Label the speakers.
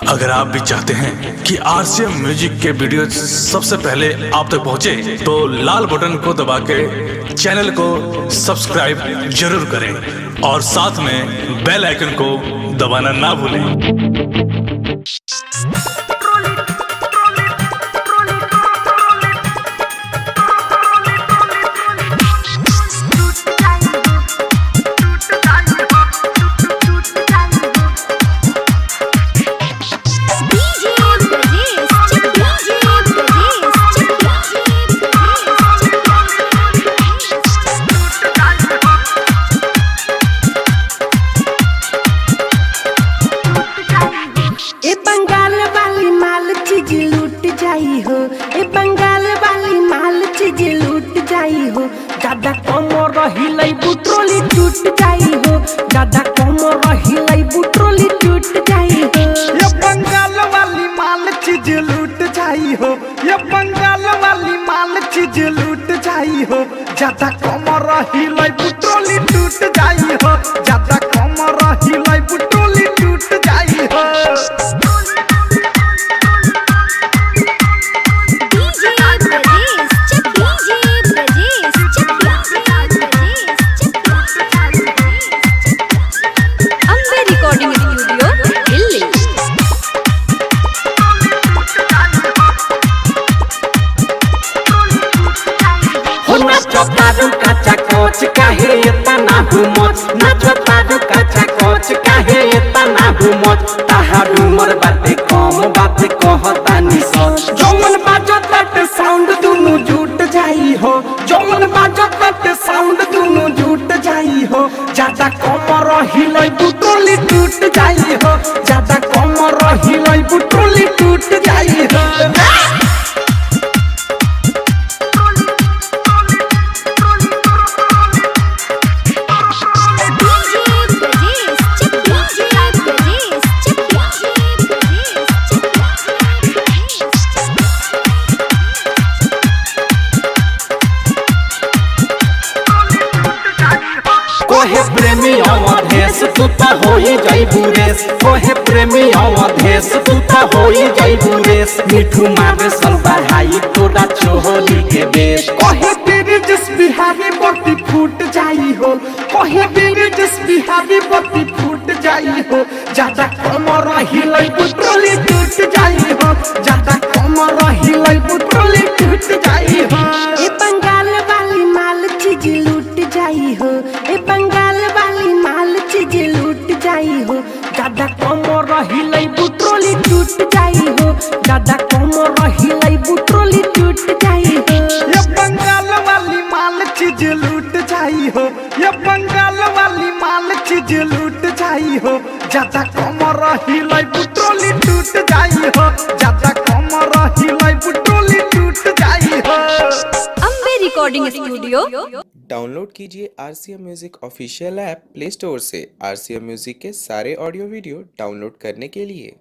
Speaker 1: अगर आप भी चाहते हैं कि आरसीएम म्यूजिक के वीडियो सबसे पहले आप तक पहुंचे, तो लाल बटन को दबा के चैनल को सब्सक्राइब जरूर करें और साथ में बेल आइकन को दबाना ना भूलें।
Speaker 2: ए बंगाल वाली माल चीज लूट जाई हो, ज्यादा कमर हिलाई बुट्रोली टूट जाई हो, ज्यादा कमर हिलाई बुट्रोली टूट जाई हो।
Speaker 3: ये बंगाल वाली माल चीज लूट जाई हो, ये बंगाल वाली माल चीज लूट जाई हो, ज्यादा कमर हिलाई बुट्रोली टूट जाई हो, ज्यादा कमर हिलाई बुट्रोली टूट जाई हो।
Speaker 2: काचा कोच काहे इतना घुमत, नाचो तारू काचा कोच काहे इतना घुमत, ताहार उमर बाते कम बाते कहतानी सच। जौन बाजत बाटे साउंड दुनु जुट जाई हो, जौन बाजत बाटे साउंड दुनु जुट जाई हो, ज्यादा कमर हिलाई बुट्रोली टूट जाई हो, ज्यादा कमर हिलाई बुट्रोली टूट जाई हो। कोहे प्रेमी अवधेश तू तो होई जाई बुरेश, कोहे प्रेमी अवधेश तू तो होई जाई बुरेश, मिठू मारे सल बढ़ाई तोरा चोहली के बेश। कोहे बिरजस बिहारी बत्ती फूट जाई हो, कोहे बिरजस बिहारी बत्ती फूट जाई हो, ज्यादा कमर हिलाई बुट्रोली टूट जाई हो, ज्यादा कमर हिलाई बुट्रोली टूट जाई हो। ए बंगाल वाली माल चीज लूट जाई हो, ए बंगाल वाली माल चीज लूट जाई हो, ज्यादा कमर हिलाई बुट्रोली टूट जाई हो, ज्यादा कमर हिलाई बुट्रोली टूट जाई हो।
Speaker 3: ये बंगाल वाली माल चीज लूट जाई हो, ये बंगाल वाली माल चीज लूट जाई हो, ज्यादा कमर हिलाई बुट्रोली टूट जाई हो, ज्यादा कमर हिलाई बुट्रोली टूट जाई हो।
Speaker 4: Ambe recording studio.
Speaker 5: डाउनलोड कीजिए RCM music official app play store से आरसीएम म्यूजिक के सारे ऑडियो वीडियो डाउनलोड करने के लिए।